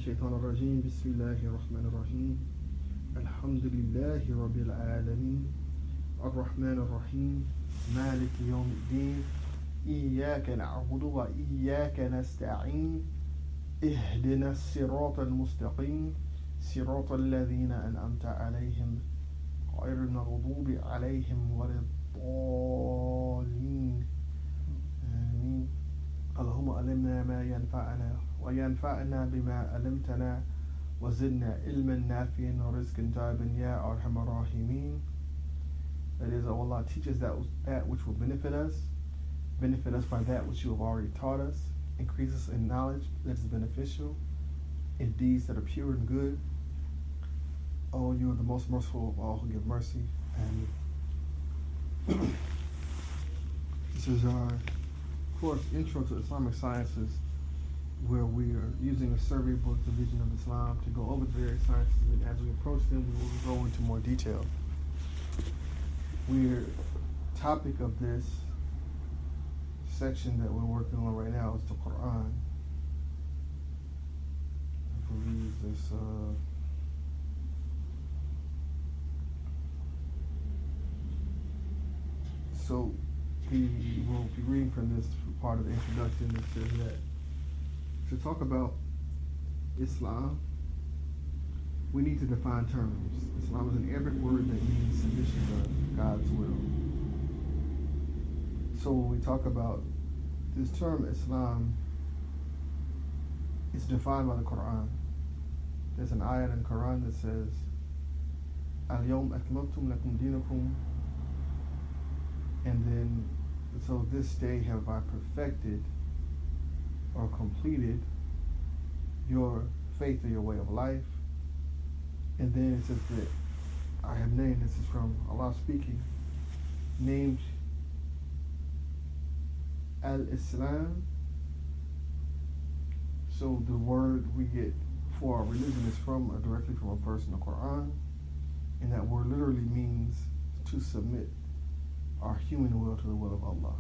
الشيطان الرجيم بسم الله الرحمن الرحيم الحمد لله رب العالمين الرحمن الرحيم مالك يوم الدين إياك نعبد وإياك نستعين اهدنا الصراط المستقيم صراط الذين أنعمت عليهم غير المغضوب عليهم ولا الضالين آمين. اللهم علمنا ما ينفعنا وينفعنا بما علمتنا وزدنا علما نافعا ورزقا طيبا يا أرحم الراحمين. That is, O Allah, teach us that which will benefit us by that which you have already taught us, increase us in knowledge that is beneficial, in deeds that are pure and good. Oh, you are the most merciful of all who give mercy. And this is our course, Intro to Islamic Sciences, where we are using a survey book division of Islam to go over the various sciences, and as we approach them, we will go into more detail. The topic of this section that we're working on right now is the Quran. I believe this so we will be reading from this part of the introduction that says that to talk about Islam, we need to define terms. Islam is an Arabic word that means submission to God's will. So when we talk about this term Islam, it's defined by the Quran. There's an ayat in the Quran that says, Al-Yawm akmaltum lakum dinakum, and then, so this day have I perfected or completed your faith or your way of life. And then it says that I have named, this is from Allah speaking, named Al-Islam. So the word we get for our religion is directly from a verse in the Quran, and that word literally means to submit our human will to the will of Allah.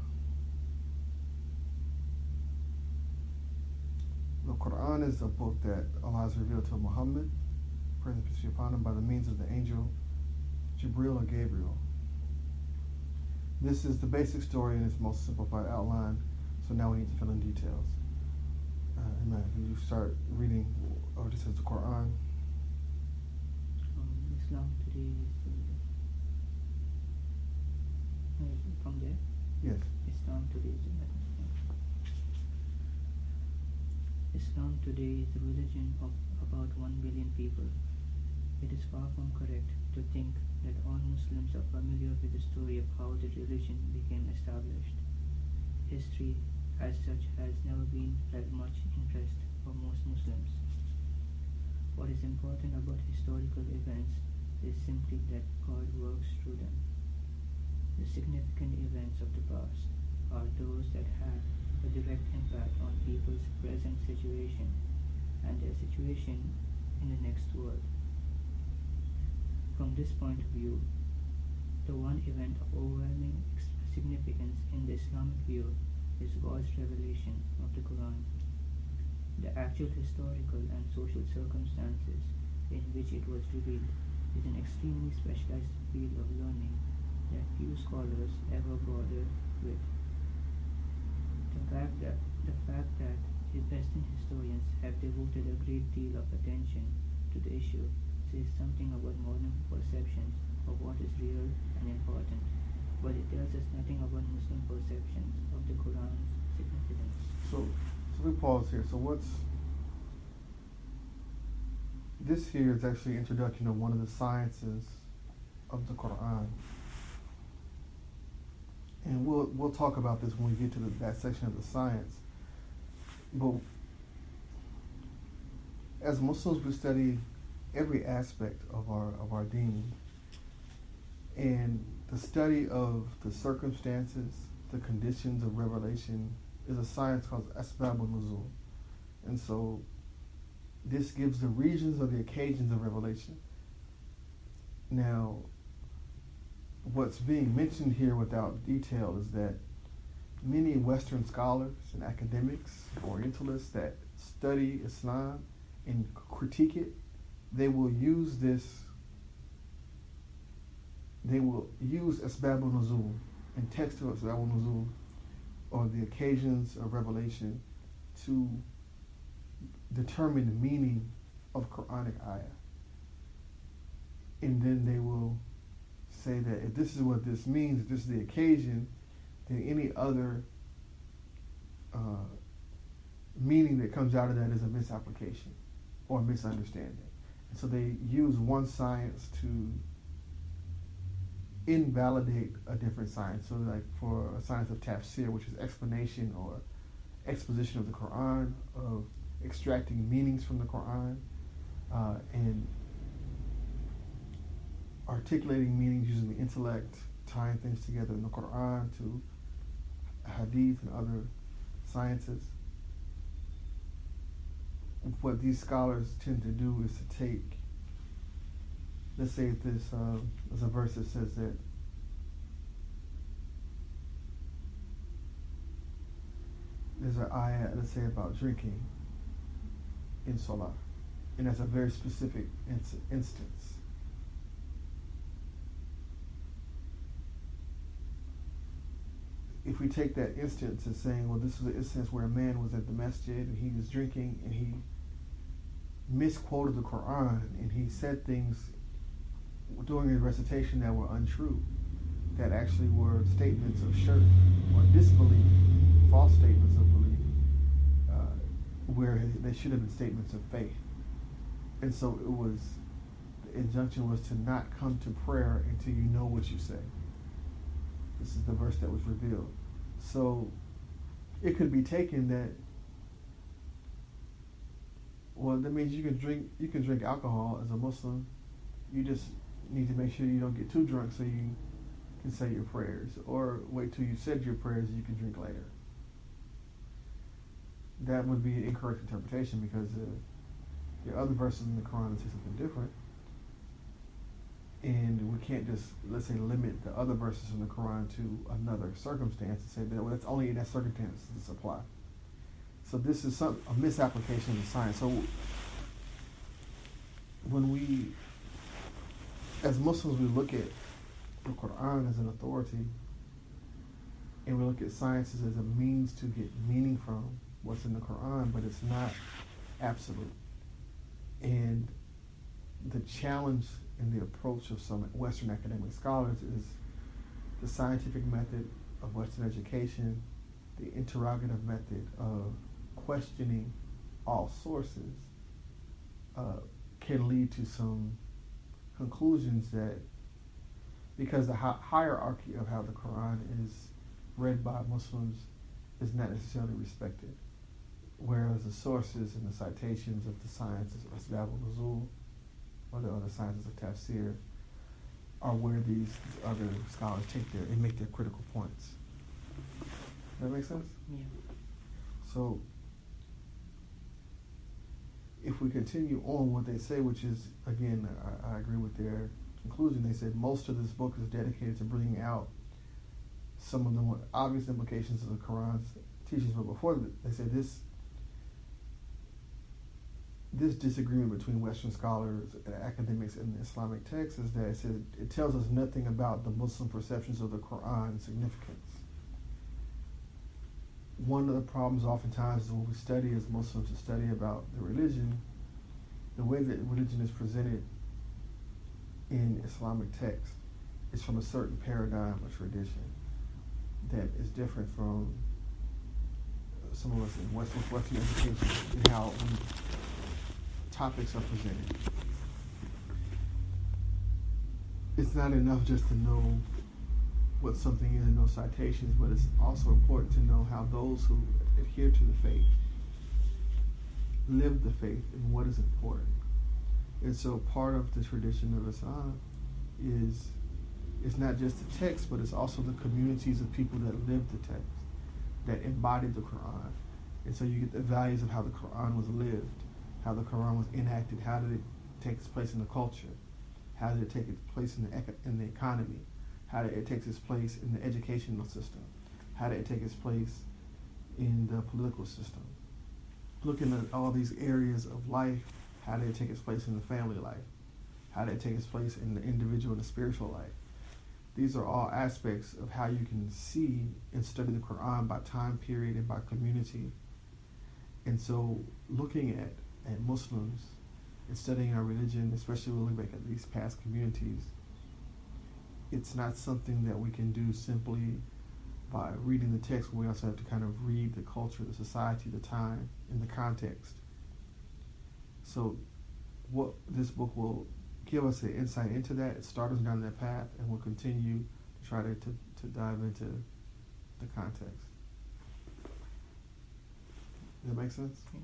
The Quran is a book that Allah has revealed to Muhammad, praise and peace be upon him, by the means of the angel Jibril or Gabriel. This is the basic story in its most simplified outline, so now we need to fill in details. Amen. Can you start reading what it says the Quran? Islam today is from there? Yes. Islam today is the religion of about 1 billion people. It is far from correct to think that all Muslims are familiar with the story of how the religion became established. History, as such, has never been of much interest for most Muslims. What is important about historical events is simply that God works through them. The significant events of the past are those that have a direct impact on people's present situation and their situation in the next world. From this point of view, the one event of overwhelming significance in the Islamic view is God's revelation of the Quran. The actual historical and social circumstances in which it was revealed is an extremely specialized field of learning that few scholars ever bother with. The fact that Western historians have devoted a great deal of attention to the issue says something about modern perceptions of what is real and important, but it tells us nothing about Muslim perceptions of the Quran's significance. So we pause here. So this here is actually an introduction of one of the sciences of the Quran. And we'll talk about this when we get to that section of the science. But as Muslims, we study every aspect of our deen, and the study of the circumstances, the conditions of revelation, is a science called Asbab al-Nuzul. And so this gives the regions or the occasions of revelation. Now, what's being mentioned here without detail is that many Western scholars and academics, Orientalists that study Islam, and critique it, they will use this. They will use Asbab al-Nuzul and text of Asbab al-Nuzul or the occasions of revelation to determine the meaning of Quranic ayah. And then they will say that if this is what this means, if this is the occasion, then any other meaning that comes out of that is a misapplication or a misunderstanding. And so they use one science to invalidate a different science. So like for a science of tafsir, which is explanation or exposition of the Quran, of extracting meanings from the Quran, and articulating meanings using the intellect, tying things together in the Quran to hadith and other sciences. What these scholars tend to do is to take, let's say there's a verse that says that there's an ayah, let's say, about drinking in Salah, and that's a very specific instance. If we take that instance as saying, well, this is an instance where a man was at the masjid and he was drinking and he misquoted the Quran and he said things during his recitation that were untrue, that actually were statements of shirk or disbelief, false statements of belief, where they should have been statements of faith. And so the injunction was to not come to prayer until you know what you say. This is the verse that was revealed. So it could be taken that, well, that means you can drink alcohol as a Muslim. You just need to make sure you don't get too drunk so you can say your prayers, or wait till you said your prayers and you can drink later. That would be an incorrect interpretation, because there are other verses in the Quran that say something different. And we can't just, let's say, limit the other verses in the Quran to another circumstance and say that, well, that's only in that circumstance this apply. So this is a misapplication of science. So when we, as Muslims, we look at the Quran as an authority, and we look at sciences as a means to get meaning from what's in the Quran, but it's not absolute. And the challenge in the approach of some Western academic scholars is the scientific method of Western education, the interrogative method of questioning all sources, can lead to some conclusions that, because the hierarchy of how the Quran is read by Muslims is not necessarily respected, whereas the sources and the citations of the sciences of Asbab al-Nuzul or the other sciences of tafsir are where these other scholars make their critical points. Does that make sense? Yeah. So if we continue on what they say, which is, again, I agree with their conclusion. They said most of this book is dedicated to bringing out some of the more obvious implications of the Quran's teachings. But before that, they said this disagreement between Western scholars and academics in the Islamic text is that it tells us nothing about the Muslim perceptions of the Quran's significance. One of the problems oftentimes is when we study as Muslims to study about the religion, the way that religion is presented in Islamic text is from a certain paradigm or tradition that is different from some of us in Western education and how topics are presented. It's not enough just to know what something is and know citations, but it's also important to know how those who adhere to the faith live the faith and what is important. And so part of the tradition of Islam is it's not just the text, but it's also the communities of people that live the text, that embody the Quran. And so you get the values of how the Quran was lived, how the Quran was enacted, how did it take its place in the culture, how did it take its place in the economy, how did it take its place in the educational system, how did it take its place in the political system. looking at all these areas of life, how did it take its place in the family life? How did it take its place in the individual and the spiritual life? These are all aspects of how you can see and study the Quran by time period and by community. And so looking at Muslims and studying our religion, especially when we look back at these past communities, it's not something that we can do simply by reading the text. We also have to kind of read the culture, the society, the time, and the context. So what this book will give us an insight into that. It starts us down that path, and we'll continue to try to dive into the context. Does that make sense? Yeah.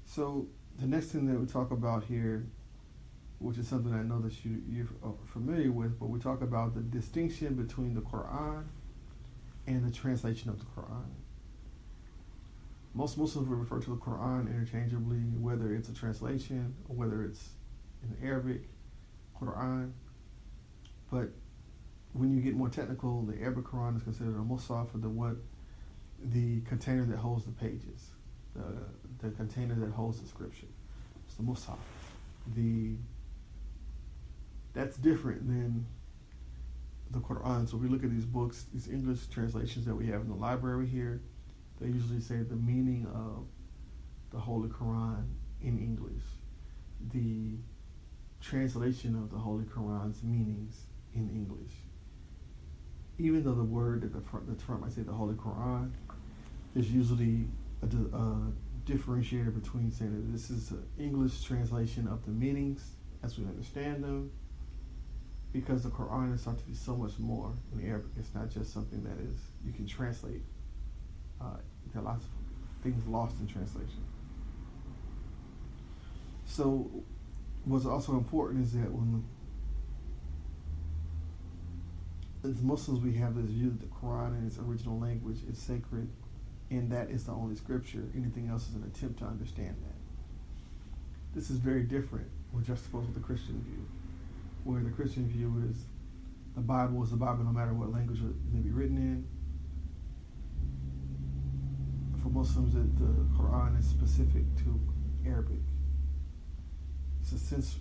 So the next thing that we talk about here, which is something I know that you're familiar with, but we talk about the distinction between the Quran and the translation of the Quran. Most Muslims will refer to the Quran interchangeably, whether it's a translation or whether it's in Arabic, Quran. But when you get more technical, the Arabic Quran is considered a Musaf, the container that holds the pages, the container that holds the scripture. It's the Musaf. That's different than the Quran. So if we look at these books, these English translations that we have in the library here, they usually say the meaning of the Holy Quran in English, the translation of the Holy Quran's meanings in English. Even though the word at the front might say the Holy Quran, there's usually a differentiator between saying that this is an English translation of the meanings as we understand them, because the Quran is thought to be so much more in Arabic. It's not just something that is you can translate. There are lots of things lost in translation. So what's also important is that when as Muslims we have this view that the Quran in its original language is sacred, and that is the only scripture. Anything else is an attempt to understand that. This is very different when juxtaposed with the Christian view, where the Christian view is the Bible is the Bible no matter what language it may be written in. For Muslims, the Quran is specific to Arabic. It's a sense,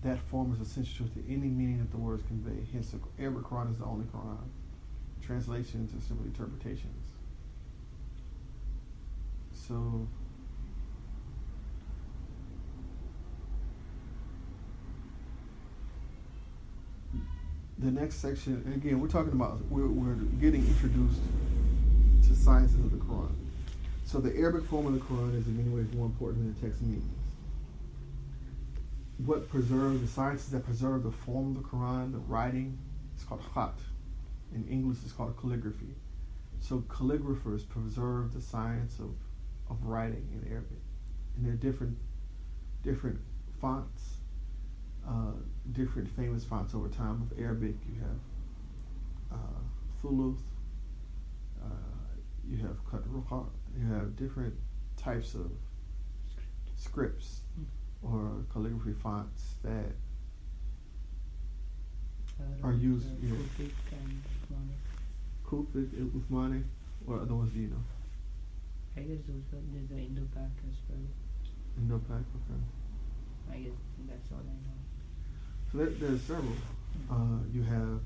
that form is essential to any meaning that the words convey. Hence, the Arabic Quran is the only Quran. Translations are simply interpretations. So, the next section, and again, we're talking about, we're getting introduced to sciences of the Quran. So the Arabic form of the Quran is in many ways more important than the text meanings. What preserve the sciences that preserve the form of the Quran, the writing, it's called khat. In English, it's called calligraphy. So calligraphers preserve the science of writing in Arabic, and there are different fonts, different famous fonts over time. With Arabic, you have thuluth. You have Qadruqa, you have different types of scripts or calligraphy fonts that are used. Kufic and Uthmanic. Kufic and Uthmanic, or other ones do you know? I guess there's the Indo-Pak as well. Indo-Pak, okay. I guess that's all I know. So there's several. You have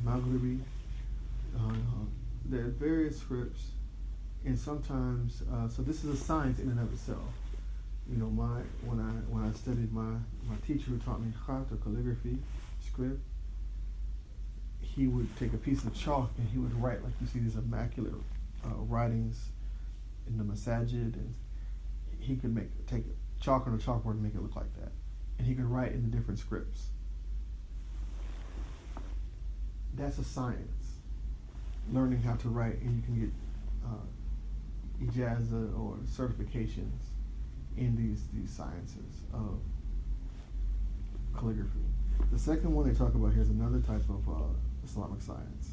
Maghribi. There are various scripts, and sometimes so this is a science in and of itself. When I studied, my teacher who taught me khat or calligraphy script, he would take a piece of chalk and he would write, like you see these immaculate writings in the masajid, and he could take chalk on a chalkboard and make it look like that, and he could write in the different scripts. That's a science, learning how to write, and you can get ijazah or certifications in these sciences of calligraphy. The second one they talk about here is another type of Islamic science.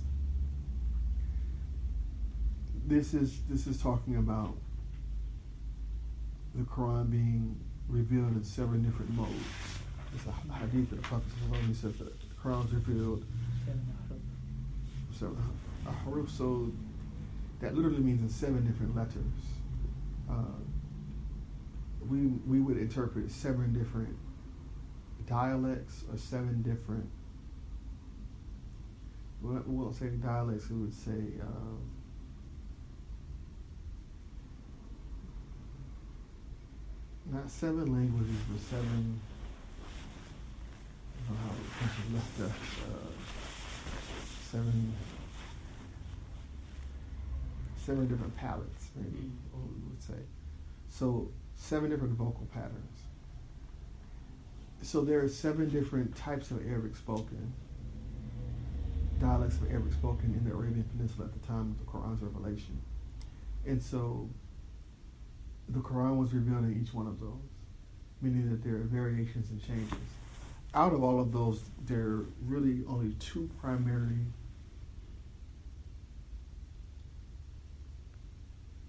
This is talking about the Quran being revealed in several different modes. It's a hadith that the Prophet said that the Quran is revealed Haruf, so that literally means in 7 different letters. We would interpret 7 different dialects or 7 different. We won't say dialects. We would say not 7 languages, but 7. I don't know how we left that. 7 different palettes, maybe what we would say. So 7 different vocal patterns. So there are 7 different types of Arabic spoken, dialects of Arabic spoken in the Arabian Peninsula at the time of the Quran's revelation. And so the Quran was revealed in each one of those, meaning that there are variations and changes. Out of all of those, there are really only 2 primary.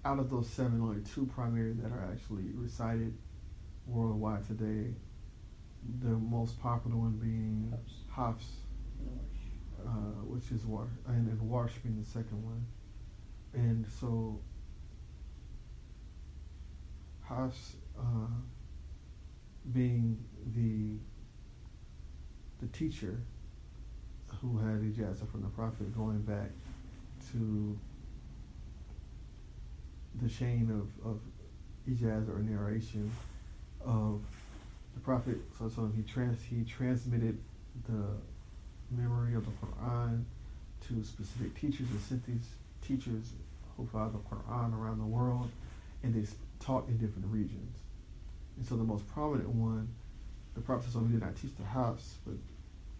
Out of those 7, only 2 primary that are actually recited worldwide today. The most popular one being Hafs, which is Warsh, and Warsh being the second one. And so Hafs being the teacher who had ijazah from the Prophet, going back to the chain of ijazah or narration of the Prophet. So he transmitted the memory of the Quran to specific teachers and sent these teachers who followed the Quran around the world, and they taught in different regions. And so the most prominent one, the Prophet did not teach the Hafs, but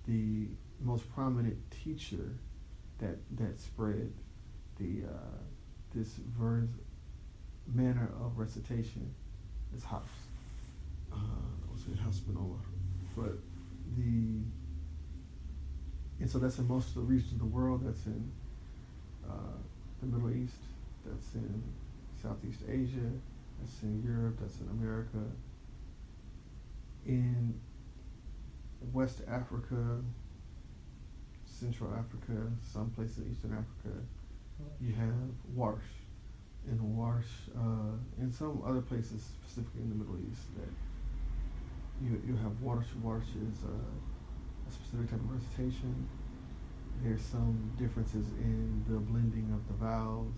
the most prominent teacher that spread this verse manner of recitation is Hafs. I would say Hafs bin Omar. But and so that's in most of the regions of the world. That's in the Middle East, that's in Southeast Asia, that's in Europe, that's in America. In West Africa, Central Africa, some places in Eastern Africa, you have Warsh. And Warsh, in some other places, specifically in the Middle East, that you have Warsh. Warsh is a specific type of recitation. There's some differences in the blending of the vowels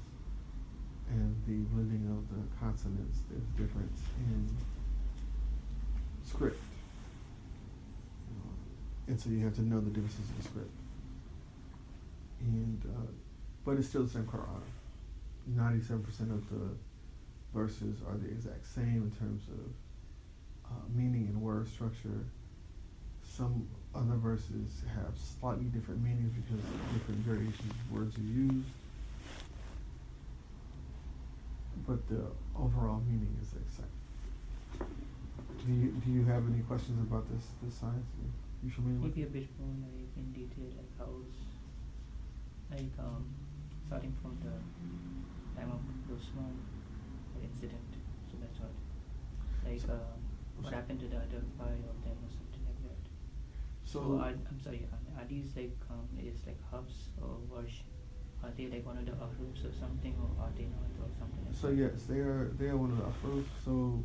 and the blending of the consonants. There's difference in script. And so you have to know the differences in script. And but it's still the same Quran. 97% of the verses are the exact same in terms of meaning and word structure. Some other verses have slightly different meanings because different variations of words are used, but the overall meaning is the same. Do you have any questions about this science? You familiar with? Maybe a bit more like in detail, like how's starting from the time of the Usman incident. So that's what what happened to the other 5 of them or something like that. So I'm sorry, are these is like Hafs or Warsh? Are they like one of the Ahrufs or something, or are they not, or something like so that? Yes, they are one of the Ahrufs. So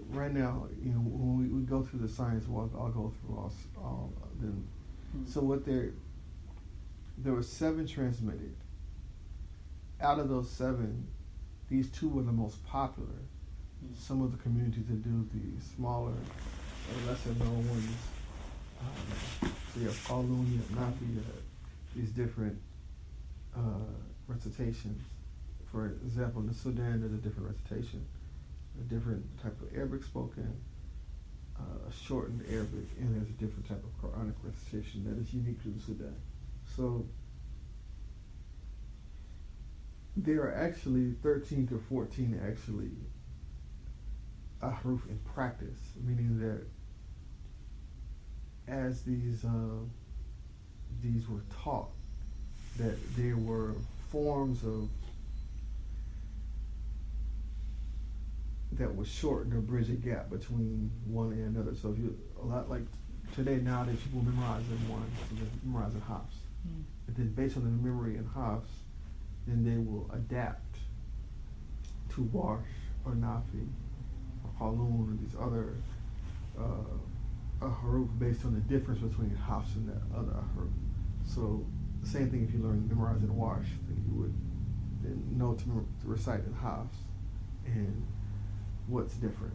right now, when we go through the science, I'll go through all of them. So there were 7 transmitted. Out of those 7, these 2 were the most popular. Some of the communities that do the smaller or lesser known ones, so you have Qalun, you have Nafi, you have these different recitations. For example, in the Sudan, there's a different recitation, a different type of Arabic spoken, a shortened Arabic, and there's a different type of Quranic recitation that is unique to the Sudan. So there are actually 13 to 14 actually ahruf in practice, meaning that as these were taught, that there were forms of that would shorten or bridge a gap between one and another. So if you a lot like today, nowadays, people memorize in one, so they memorize in halves. And then based on the memory in halves, then they will adapt to Warsh or Nafi or Qalun or these other haruf based on the difference between halves and the other haruf. So the same thing if you learn memorize in Warsh, then you would then know to recite in halves and what's different.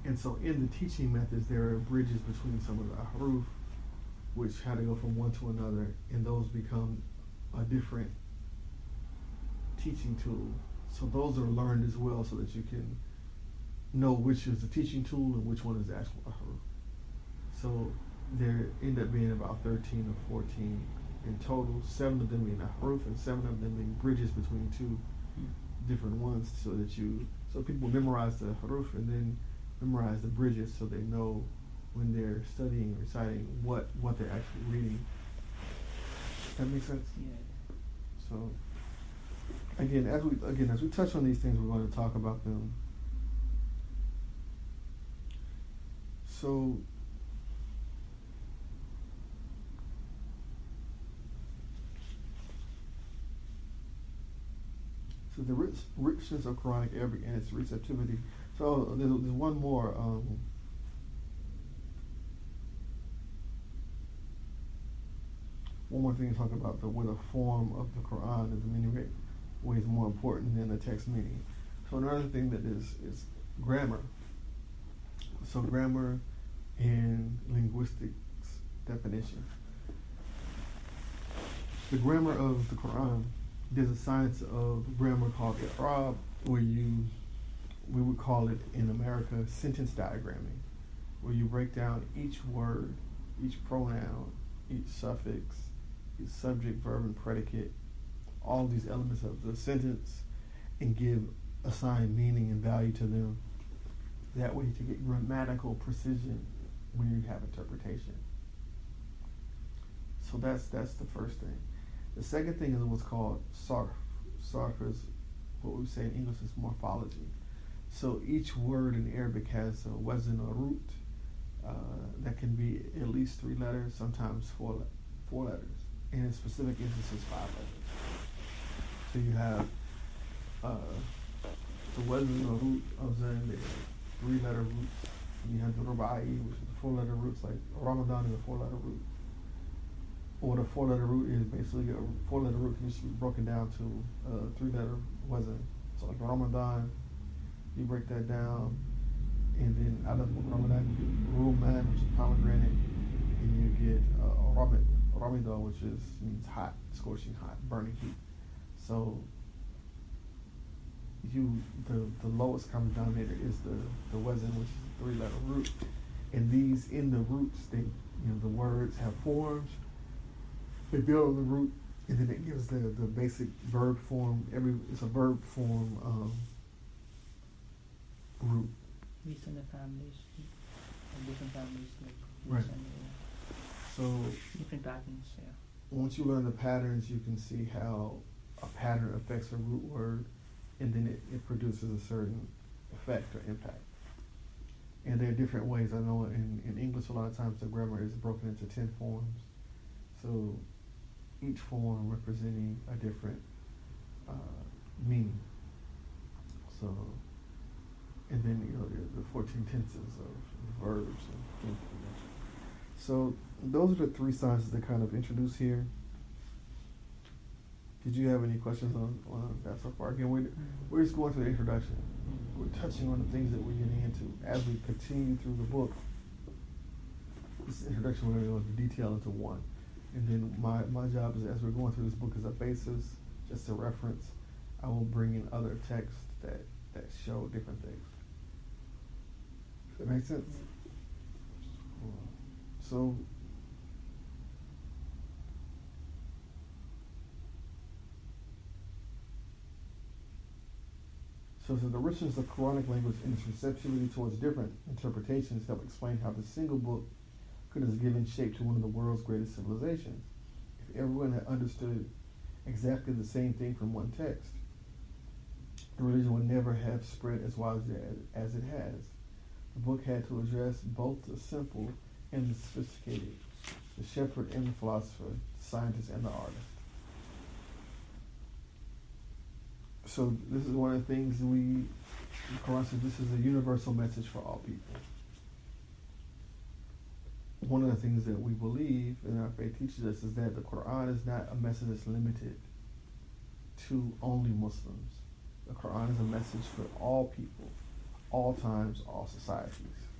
And so in the teaching methods, there are bridges between some of the haruf, which had to go from one to another, and those become a different teaching tool. So those are learned as well, so that you can know which is the teaching tool and which one is the actual haruf. So there end up being about 13 or 14 in total, 7 of them being a haruf and 7 of them being bridges between two different ones, so people memorize the haruf and then memorize the bridges so they know when they're studying, reciting, what they're actually reading. Does that make sense? Yeah. So again, as we touch on these things, we're going to talk about them. So the richness of Quranic Arabic and its receptivity. So there's one more. One more thing to talk about, where the form of the Quran is in many ways more important than the text meaning. So another thing that is grammar. So grammar and linguistics definition. The grammar of the Quran, there's a science of grammar called i'rab, where we would call it in America sentence diagramming, where you break down each word, each pronoun, each suffix, each subject, verb, and predicate, all these elements of the sentence, and assign meaning and value to them. That way to get grammatical precision when you have interpretation. So that's the first thing. The second thing is what's called sarf. Sarf is what we say in English is morphology. So each word in Arabic has a wazn or root that can be at least 3 letters, sometimes 4 letters. And in specific instances, 5 letters. So you have the wazn or root of Zan, 3-letter roots. And you have the rubai, which is the 4-letter roots, like Ramadan is a 4-letter root. Or the 4-letter root is basically a 4-letter root can just be broken down to a 3-letter wazn. So like Ramadan, you break that down, and then out of Ramadan you get Ruman, which is pomegranate, and you get Ramadan, which means hot, scorching hot, burning heat. So the lowest common denominator is the wazn, which is the 3-letter root, and these in the roots, the words have forms. They build on the root, and then it gives the basic verb form. It's a verb form root. Based on the families, different families, like Right. So different patterns. Yeah. Once you learn the patterns, you can see how a pattern affects a root word, and then it produces a certain effect or impact. And there are different ways. I know in English, a lot of times the grammar is broken into 10 forms. So each form representing a different meaning. So, and then the 14 tenses of verbs and things like that. So those are the 3 sciences that kind of introduce here. Did you have any questions on that so far? Again, we're just going through the introduction. We're touching on the things that we're getting into as we continue through the book. This introduction, we're going to go into detail into one. And then my job is, as we're going through this book as a basis, just a reference, I will bring in other texts that show different things. Does that make sense? So the richness of Quranic language and its receptivity towards different interpretations help explain how the single book could have given shape to one of the world's greatest civilizations. If everyone had understood exactly the same thing from one text, the religion would never have spread as widely as it has. The book had to address both the simple and the sophisticated, the shepherd and the philosopher, the scientist and the artist. So this is one of the things the Quran says this is a universal message for all people. One of the things that we believe and our faith teaches us is that the Quran is not a message that's limited to only Muslims. The Quran is a message for all people, all times, all societies.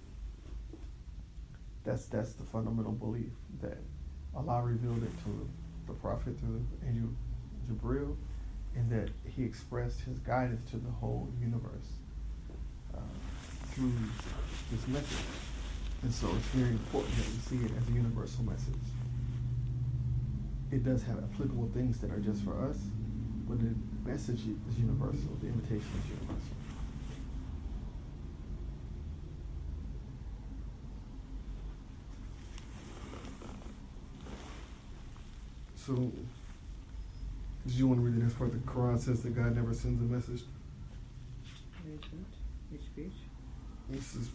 That's the fundamental belief that Allah revealed it to the Prophet through the angel Jibril, and that He expressed His guidance to the whole universe through this message. And so it's very important that we see it as a universal message. It does have applicable things that are just for us, but the message is universal. The invitation is universal. So, did you want to read the next part? The Quran says that God never sends a message. Where is that? Which page? This is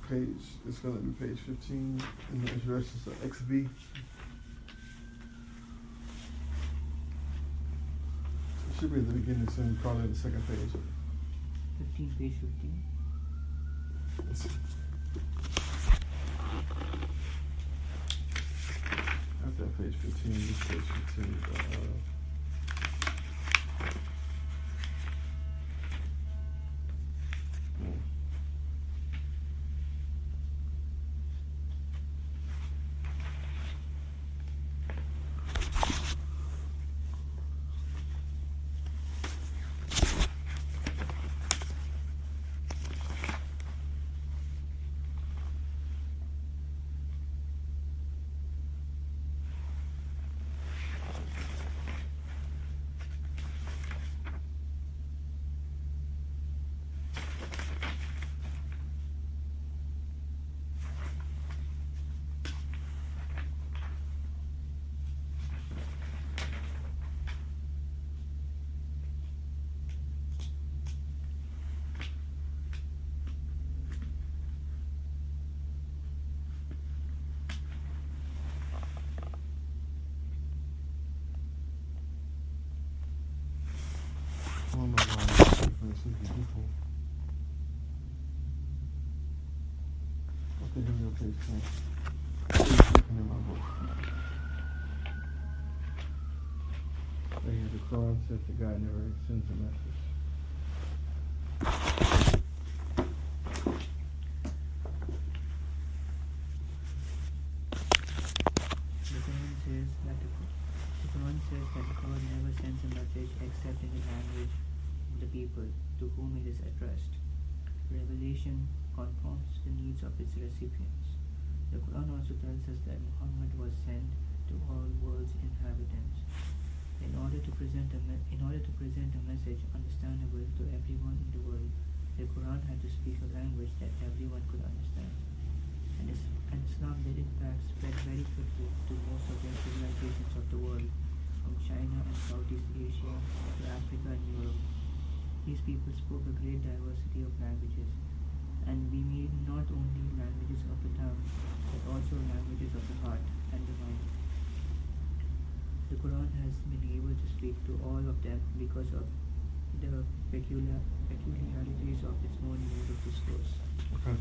it's going to be page 15 in the introduction to XV. It should be at the beginning soon, probably on the second page. 15, page 15. Let's see. After that page 15, this page 15. I don't know why it's different sleepy people. Okay, here we go, page 10. It's looking in my book. Right here, the Quran says that God never sends a message. The Quran says that God never sends a message except in the language of the people to whom it is addressed. Revelation confirms the needs of its recipients. The Quran also tells us that Muhammad was sent to all world's inhabitants. In order to present a message understandable to everyone in the world, the Quran had to speak a language that everyone could understand. And Islam did in fact spread very quickly to most of the civilizations of the world, from China and Southeast Asia to Africa and Europe. These people spoke a great diversity of languages, and we mean not only languages of the tongue, but also languages of the heart and the mind. The Quran has been able to speak to all of them because of the peculiarities of its own mode of discourse. Okay.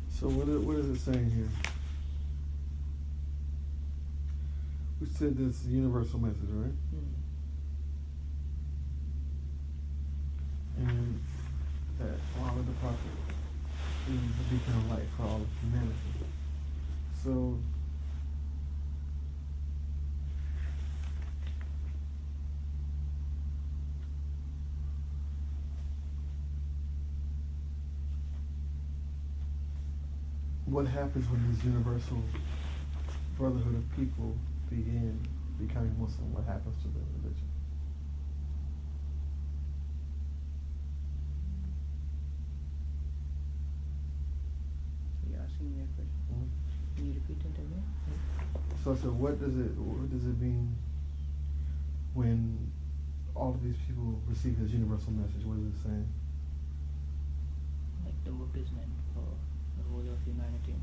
So what is it saying here? We said this universal message, right? And that Muhammad the Prophet is the beacon of light for all of humanity. So what happens when this universal brotherhood of people begin becoming Muslim? What happens to their religion? So you're asking me a question. Mm-hmm. Can you repeat it again? So what does it mean when all of these people receive this universal message? What is it saying? Like the book is meant for the whole of humanity.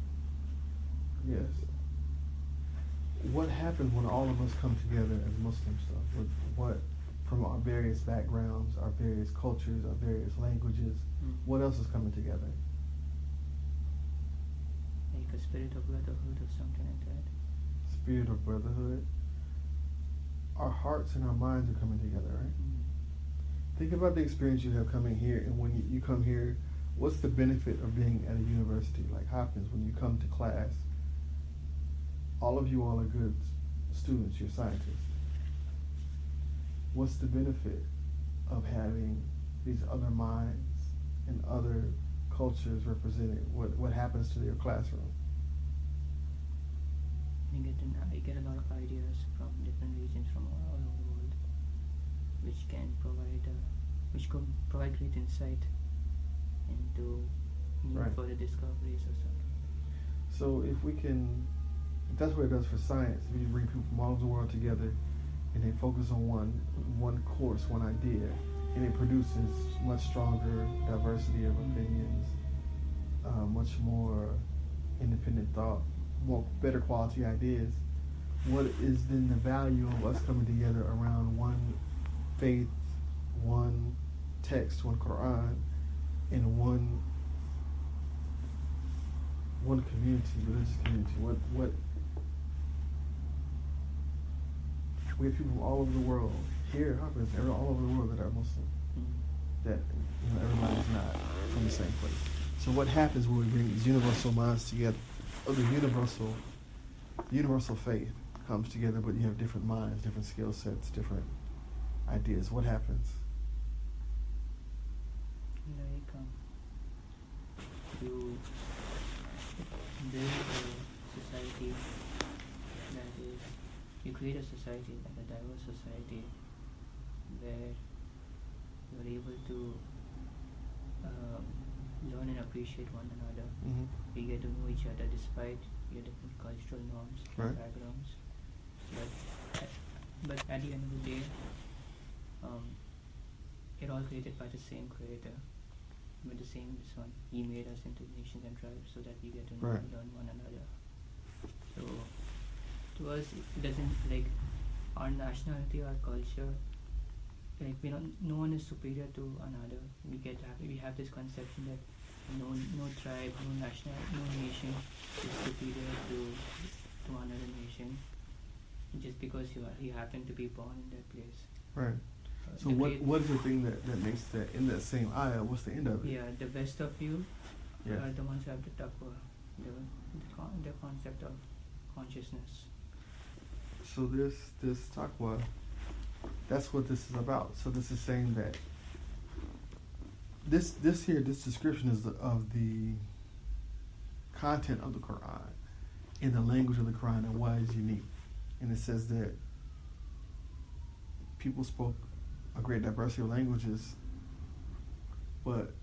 Yes. What happens when all of us come together as Muslims, though? What from our various backgrounds, our various cultures, our various languages, what else is coming together? Like a spirit of brotherhood or something like that. Spirit of brotherhood. Our hearts and our minds are coming together, right? Think about the experience you have coming here, and when you come here, what's the benefit of being at a university like Hopkins? When you come to class, all of you all are good students, you're scientists. What's the benefit of having these other minds and other cultures represented? What happens to your classroom? You get a lot of ideas from different regions from all over the world, which could provide great insight into new Right. further discoveries or something. So if that's what it does for science. If you bring people from all over the world together and they focus on one course, one idea, and it produces much stronger diversity of opinions, much more independent thought, better quality ideas. What is then the value of us coming together around one faith, one text, one Quran, and one community, religious community? What we have people from all over the world here, all over the world that are Muslim. That everybody's not from the same place. So what happens when we bring these universal minds together? The universal faith comes together, but you have different minds, different skill sets, different ideas. What happens? Like you build a society that is, you create a society, like a diverse society, where you're able to learn and appreciate one another. Mm-hmm. We get to know each other despite your different cultural norms Right. and backgrounds. But at the end of the day, you're all created by the same creator, with the same one. He made us into nations and tribes so that we get to know Right. and learn one another. So to us, it doesn't, like, our nationality, our culture, like, no one is superior to another. We have this conception that no tribe, no nation is superior to another nation just because you happen to be born in that place. Right. So what is the thing that makes that in that same ayah? What's the end of it? Yeah, the best of you Yes. are the ones who have the taqwa, the concept of consciousness. So this taqwa, that's what this is about. So this is saying that this description is of the content of the Quran in the language of the Quran and why it's unique. And it says that people spoke a great diversity of languages, but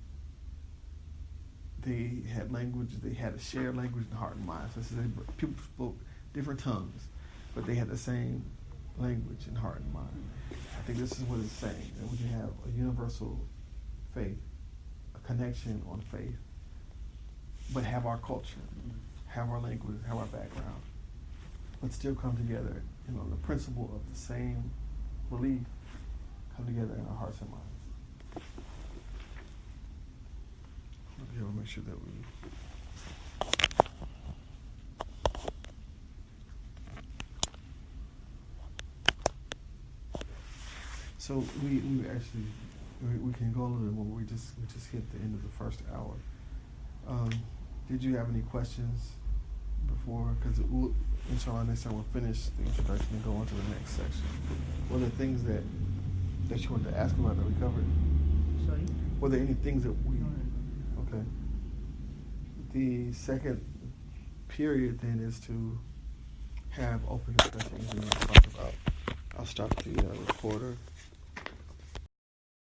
they had a shared language in heart and mind. So it says that people spoke different tongues, but they had the same language in heart and mind. I think this is what it's saying, that we can have a universal faith, a connection on faith, but have our culture, have our language, have our background, but still come together, the principle of the same belief come together in our hearts and minds. Okay, we'll make sure that we... So we actually we can go a little bit more. We just hit the end of the first hour. Did you have any questions before? Because inshallah next time we'll finish the introduction and go on to the next section. Were there things that you wanted to ask about that we covered? Sorry? Were there any things that we... No. Okay. The second period then is to have open discussions and talk about... I'll stop the recorder.